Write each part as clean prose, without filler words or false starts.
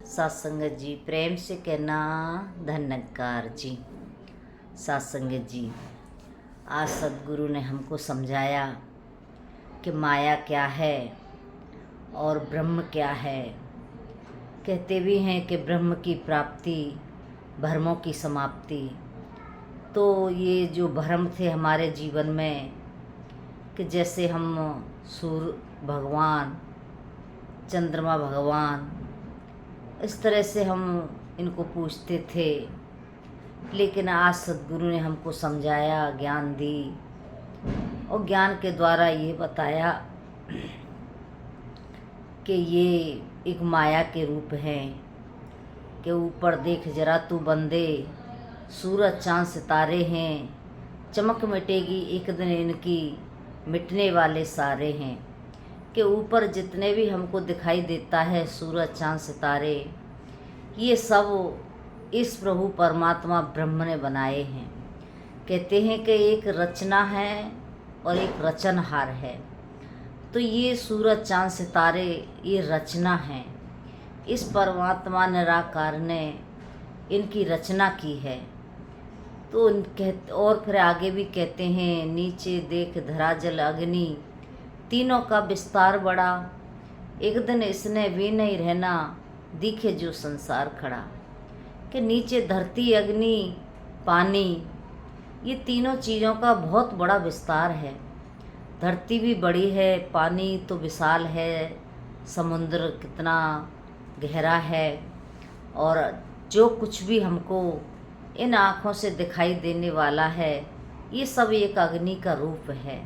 सत्संगत जी, प्रेम से कहना धन्यकार जी। सत्संगत जी, आज सदगुरु ने हमको समझाया कि माया क्या है और ब्रह्म क्या है। कहते भी हैं कि ब्रह्म की प्राप्ति भ्रमों की समाप्ति। तो ये जो भ्रम थे हमारे जीवन में कि जैसे हम सूर्य भगवान, चंद्रमा भगवान, इस तरह से हम इनको पूछते थे, लेकिन आज सदगुरु ने हमको समझाया, ज्ञान दी और ज्ञान के द्वारा ये बताया कि ये एक माया के रूप हैं कि ऊपर देख जरा तू बंदे, सूरज चाँद सितारे हैं, चमक मिटेगी एक दिन इनकी, मिटने वाले सारे हैं। कि ऊपर जितने भी हमको दिखाई देता है सूरज चाँद सितारे, ये सब इस प्रभु परमात्मा ब्रह्म ने बनाए हैं। कहते हैं कि एक रचना है और एक रचनहार है। तो ये सूरज चाँद सितारे ये रचना है, इस परमात्मा निराकार ने इनकी रचना की है। तो और फिर आगे भी कहते हैं, नीचे देख धरा जल अग्नि, तीनों का विस्तार बड़ा, एक दिन इसने भी नहीं रहना, दिखे जो संसार खड़ा। कि नीचे धरती अग्नि पानी, ये तीनों चीज़ों का बहुत बड़ा विस्तार है। धरती भी बड़ी है, पानी तो विशाल है, समुद्र कितना गहरा है, और जो कुछ भी हमको इन आँखों से दिखाई देने वाला है ये सब एक अग्नि का रूप है।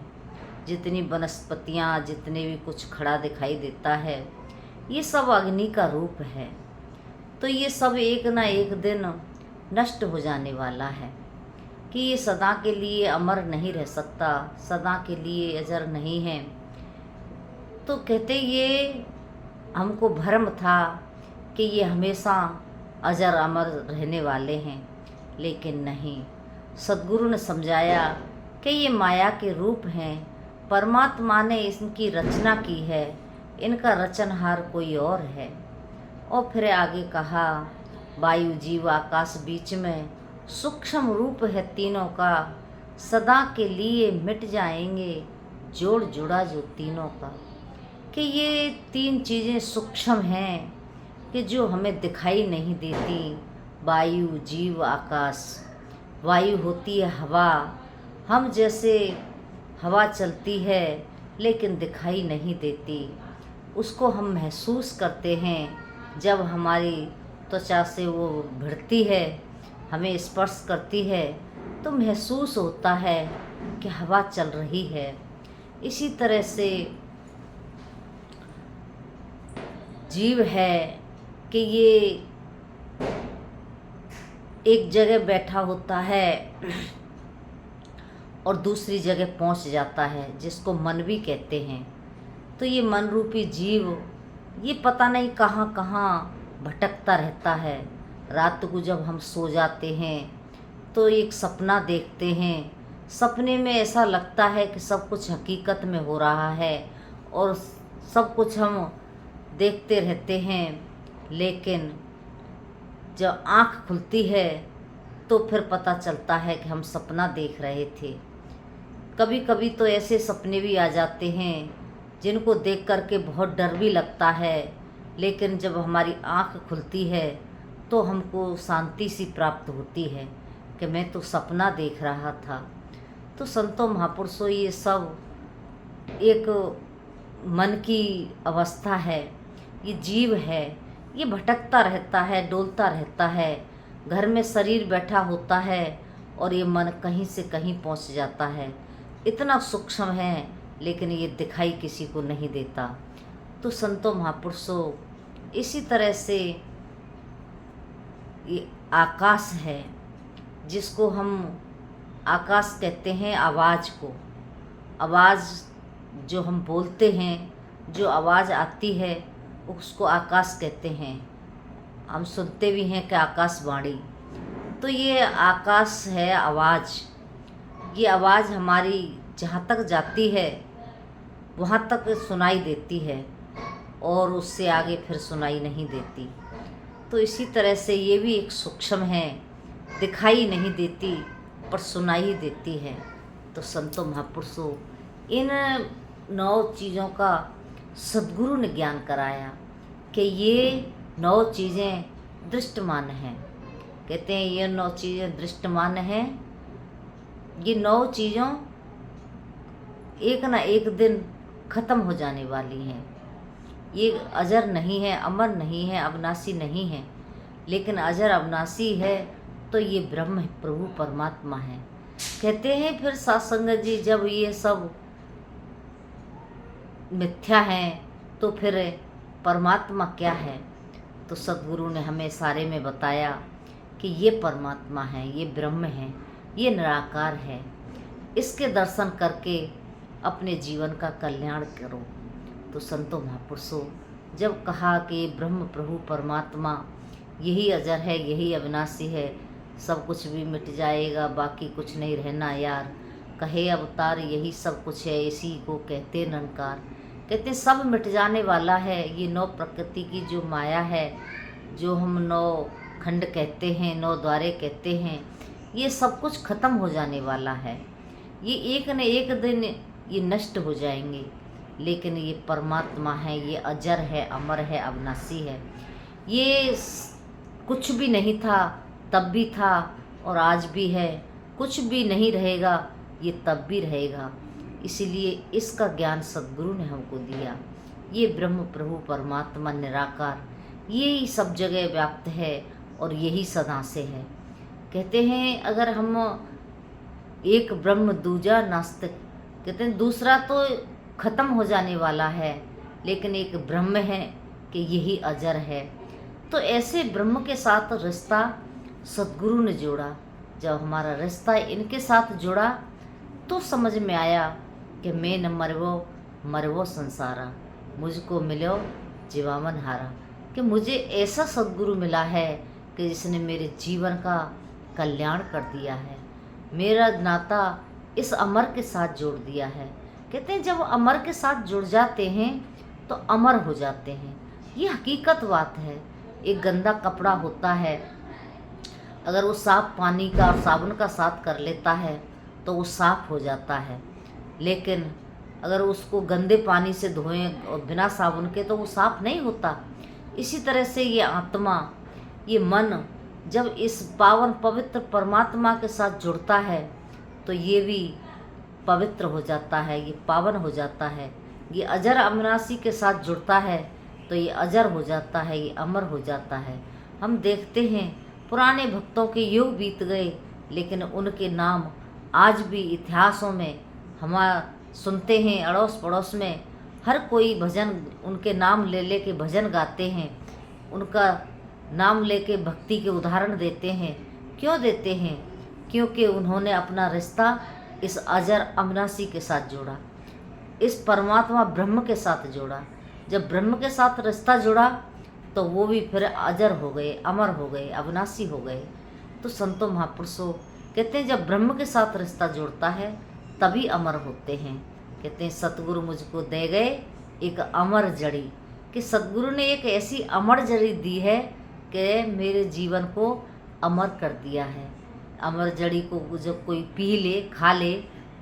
जितनी वनस्पतियाँ, जितने भी कुछ खड़ा दिखाई देता है ये सब अग्नि का रूप है। तो ये सब एक ना एक दिन नष्ट हो जाने वाला है कि ये सदा के लिए अमर नहीं रह सकता, सदा के लिए अजर नहीं है। तो कहते ये हमको भ्रम था कि ये हमेशा अजर अमर रहने वाले हैं, लेकिन नहीं। सद्गुरु ने समझाया कि ये माया के रूप हैं, परमात्मा ने इनकी रचना की है, इनका रचनहार कोई और है। और फिर आगे कहा, वायु जीव आकाश बीच में सूक्ष्म रूप है तीनों का, सदा के लिए मिट जाएंगे जोड़ जुड़ा जो तीनों का। कि ये तीन चीज़ें सूक्ष्म हैं कि जो हमें दिखाई नहीं देती, वायु जीव आकाश। वायु होती है हवा, हम जैसे हवा चलती है लेकिन दिखाई नहीं देती, उसको हम महसूस करते हैं जब हमारी त्वचा से वो भिड़ती है, हमें स्पर्श करती है तो महसूस होता है कि हवा चल रही है। इसी तरह से जीव है कि ये एक जगह बैठा होता है और दूसरी जगह पहुंच जाता है, जिसको मन भी कहते हैं। तो ये मन रूपी जीव ये पता नहीं कहाँ कहाँ भटकता रहता है। रात को जब हम सो जाते हैं तो एक सपना देखते हैं, सपने में ऐसा लगता है कि सब कुछ हकीकत में हो रहा है और सब कुछ हम देखते रहते हैं, लेकिन जब आँख खुलती है तो फिर पता चलता है कि हम सपना देख रहे थे। कभी कभी तो ऐसे सपने भी आ जाते हैं जिनको देख करके बहुत डर भी लगता है, लेकिन जब हमारी आँख खुलती है तो हमको शांति सी प्राप्त होती है कि मैं तो सपना देख रहा था। तो संतों महापुरुषों, ये सब एक मन की अवस्था है, ये जीव है, ये भटकता रहता है, डोलता रहता है। घर में शरीर बैठा होता है और ये मन कहीं से कहीं पहुंच जाता है। इतना सूक्ष्म है लेकिन ये दिखाई किसी को नहीं देता। तो संतों महापुरुषों, इसी तरह से ये आकाश है, जिसको हम आकाश कहते हैं आवाज़ को। आवाज़ जो हम बोलते हैं, जो आवाज़ आती है उसको आकाश कहते हैं। हम सुनते भी हैं कि आकाशवाणी। तो ये आकाश है आवाज़। ये आवाज़ हमारी जहाँ तक जाती है वहाँ तक सुनाई देती है और उससे आगे फिर सुनाई नहीं देती। तो इसी तरह से ये भी एक सूक्ष्म है, दिखाई नहीं देती पर सुनाई देती है। तो संतों महापुरुषों, इन 9 चीज़ों का सद्गुरु ने ज्ञान कराया कि ये 9 चीज़ें दृष्टमान हैं। कहते हैं ये 9 चीज़ें दृष्टमान हैं। ये 9 चीज़ों एक ना एक दिन ख़त्म हो जाने वाली हैं। ये अजर नहीं है, अमर नहीं है, अविनाशी नहीं है। लेकिन अजर अविनाशी है तो ये ब्रह्म प्रभु परमात्मा है। कहते हैं फिर सत्संग जी, जब ये सब मिथ्या है तो फिर परमात्मा क्या है? तो सद्गुरु ने हमें सारे में बताया कि ये परमात्मा है, ये ब्रह्म है, ये निराकार है। इसके दर्शन करके अपने जीवन का कल्याण करो। तो संतों महापुरुषों, जब कहा कि ब्रह्म प्रभु परमात्मा यही अजर है, यही अविनाशी है, सब कुछ भी मिट जाएगा, बाकी कुछ नहीं रहना यार, कहे अवतार यही सब कुछ है, इसी को कहते निरंकार। कहते सब मिट जाने वाला है। ये 9 प्रकृति की जो माया है, जो हम 9 खंड कहते हैं, 9 द्वारे कहते हैं, ये सब कुछ खत्म हो जाने वाला है। ये एक न एक दिन ये नष्ट हो जाएंगे। लेकिन ये परमात्मा है, ये अजर है, अमर है, अविनाशी है। ये कुछ भी नहीं था तब भी था और आज भी है, कुछ भी नहीं रहेगा, ये तब भी रहेगा। इसीलिए इसका ज्ञान सद्गुरु ने हमको दिया। ये ब्रह्म प्रभु परमात्मा निराकार यही सब जगह व्याप्त है और यही सदा से है। कहते हैं अगर हम एक ब्रह्म दूजा नास्तिक, कहते हैं दूसरा तो खत्म हो जाने वाला है, लेकिन एक ब्रह्म है कि यही अजर है। तो ऐसे ब्रह्म के साथ रिश्ता सद्गुरु ने जोड़ा। जब हमारा रिश्ता इनके साथ जुड़ा तो समझ में आया कि मैं न मरवो संसारा, मुझको मिलो जीवावन हारा। कि मुझे ऐसा सद्गुरु मिला है कि जिसने मेरे जीवन का कल्याण कर दिया है, मेरा नाता इस अमर के साथ जोड़ दिया है। कहते हैं जब अमर के साथ जुड़ जाते हैं तो अमर हो जाते हैं। ये हकीकत बात है। एक गंदा कपड़ा होता है, अगर वो साफ पानी का और साबुन का साथ कर लेता है तो वो साफ हो जाता है। लेकिन अगर उसको गंदे पानी से धोएं और बिना साबुन के तो वो साफ नहीं होता। इसी तरह से ये आत्मा, ये मन जब इस पावन पवित्र परमात्मा के साथ जुड़ता है तो ये भी पवित्र हो जाता है, ये पावन हो जाता है। ये अजर अविनाशी के साथ जुड़ता है तो ये अजर हो जाता है, ये अमर हो जाता है। हम देखते हैं पुराने भक्तों के युग बीत गए, लेकिन उनके नाम आज भी इतिहासों में हम सुनते हैं। अड़ोस पड़ोस में हर कोई भजन उनके नाम ले के भजन गाते हैं, उनका नाम लेके भक्ति के उदाहरण देते हैं। क्यों देते हैं? क्योंकि उन्होंने अपना रिश्ता इस अजर अविनाशी के साथ जोड़ा, इस परमात्मा ब्रह्म के साथ जोड़ा। जब ब्रह्म के साथ रिश्ता जुड़ा तो वो भी फिर अजर हो गए, अमर हो गए, अविनाशी हो गए। तो संतों महापुरुषों कहते हैं जब ब्रह्म के साथ रिश्ता जुड़ता है तभी अमर होते हैं। कहते हैं सतगुरु मुझको दे गए एक अमर जड़ी, कि सतगुरु ने एक ऐसी अमर जड़ी दी है कि मेरे जीवन को अमर कर दिया है। अमर जड़ी को जब कोई पी ले, खा ले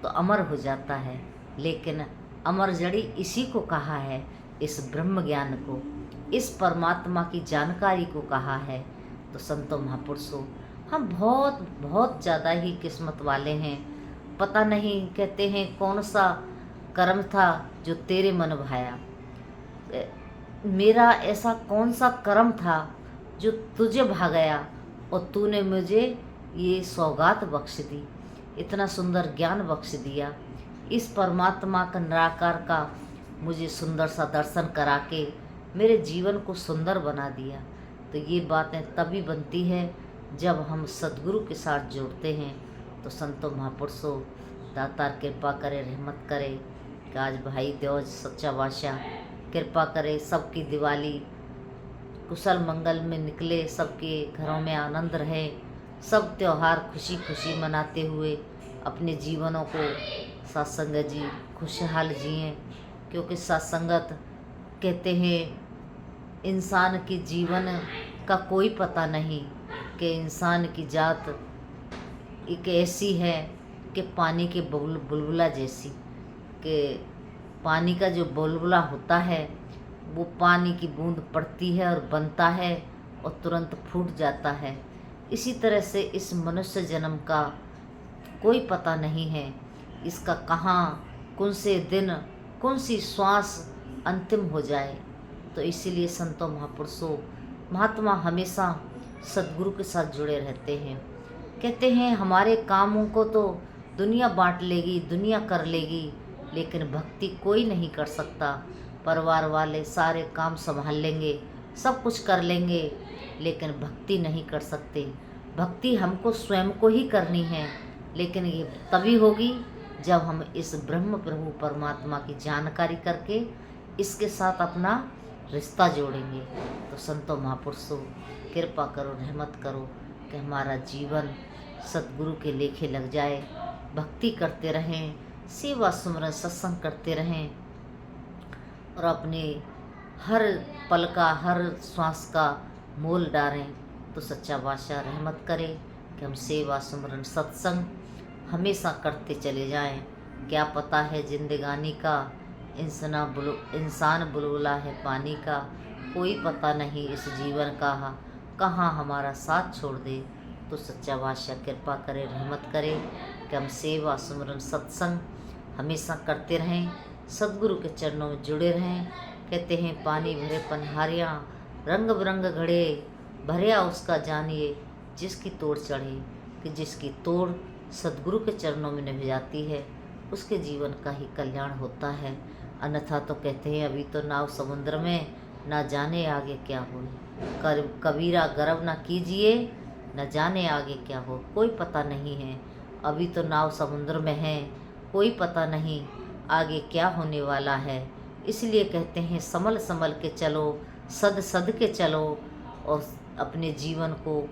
तो अमर हो जाता है। लेकिन अमर जड़ी इसी को कहा है, इस ब्रह्म ज्ञान को, इस परमात्मा की जानकारी को कहा है। तो संतों महापुरुषों हम बहुत बहुत ज़्यादा ही किस्मत वाले हैं। पता नहीं कहते हैं कौन सा कर्म था जो तेरे मन भाया, मेरा ऐसा कौन सा कर्म था जो तुझे भा गया और तूने मुझे ये सौगात बख्श दी, इतना सुंदर ज्ञान बख्श दिया। इस परमात्मा का निराकार का मुझे सुंदर सा दर्शन करा के मेरे जीवन को सुंदर बना दिया। तो ये बातें तभी बनती है जब हम सद्गुरु के साथ जुड़ते हैं। तो संतों महापुरुषों दातार कृपा करे, रहमत करे कि आज भाई देव सच्चा बादशाह कृपा करे, सबकी दिवाली कुशल मंगल में निकले, सबके घरों में आनंद रहे, सब त्यौहार खुशी खुशी मनाते हुए अपने जीवनों को सत्संग जी खुशहाल जिएं। क्योंकि सत्संगत कहते हैं इंसान के जीवन का कोई पता नहीं कि इंसान की जात एक ऐसी है कि पानी के बुलबुला जैसी, कि पानी का जो बुलबुला होता है वो पानी की बूंद पड़ती है और बनता है और तुरंत फूट जाता है। इसी तरह से इस मनुष्य जन्म का कोई पता नहीं है, इसका कहाँ कौन से दिन कौन सी श्वास अंतिम हो जाए। तो इसीलिए संतों महापुरुषों महात्मा हमेशा सद्गुरु के साथ जुड़े रहते हैं। कहते हैं हमारे कामों को तो दुनिया बांट लेगी, दुनिया कर लेगी, लेकिन भक्ति कोई नहीं कर सकता। परिवार वाले सारे काम संभाल लेंगे, सब कुछ कर लेंगे, लेकिन भक्ति नहीं कर सकते। भक्ति हमको स्वयं को ही करनी है, लेकिन ये तभी होगी जब हम इस ब्रह्म प्रभु परमात्मा की जानकारी करके इसके साथ अपना रिश्ता जोड़ेंगे। तो संतों महापुरुषों कृपा करो, रहमत करो कि हमारा जीवन सतगुरु के लेखे लग जाए। भक्ति करते रहें, सेवा सुमरन सत्संग करते रहें और अपने हर पल का हर श्वास का मोल डालें। तो सच्चा बादशाह रहमत करे कि हम सेवा सुमरन सत्संग हमेशा करते चले जाएं। क्या पता है जिंदगानी का इंसान बुलबुला है पानी का, कोई पता नहीं इस जीवन का कहाँ हमारा साथ छोड़ दे। तो सच्चा बादशाह कृपा करे, रहमत करे कि हम सेवा सुमरन सत्संग हमेशा करते रहें, सद्गुरु के चरणों में जुड़े रहें। कहते हैं पानी भरे पनहारियाँ रंग बिरंग घड़े, भरिया उसका जानिए जिसकी तोड़ चढ़े। कि जिसकी तोड़ सद्गुरु के चरणों में निभ जाती है उसके जीवन का ही कल्याण होता है। अन्यथा तो कहते हैं अभी तो नाव समुद्र में, ना जाने आगे क्या हो। कबीरा गर्व ना कीजिए, न जाने आगे क्या हो। कोई पता नहीं है, अभी तो नाव समुद्र में है, कोई पता नहीं आगे क्या होने वाला है। इसलिए कहते हैं संभल संभल के चलो, सद सद के चलो और अपने जीवन को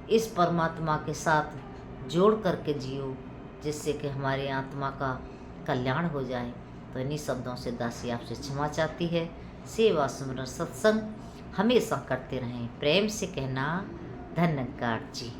इस परमात्मा के साथ जोड़ करके जियो, जिससे कि हमारी आत्मा का कल्याण हो जाए। तो इन्हीं शब्दों से दासी आपसे क्षमा चाहती है। सेवा सुमरन सत्संग हमेशा करते रहें। प्रेम से कहना, धन्यवाद जी।